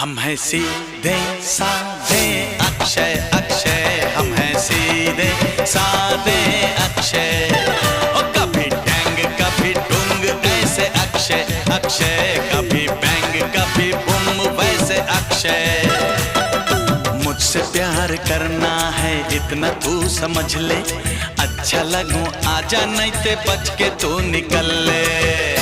हम हैं सीधे साधे अक्षय अक्षय, हम हैं सीधे साधे अक्षय। ओ कभी टैंग कभी डुंग ऐसे अक्षय अक्षय, कभी बैंग कभी बुम वैसे अक्षय। मुझसे प्यार करना है इतना तू समझ ले, अच्छा लगूं आजा नहीं ते बच के तू निकल ले।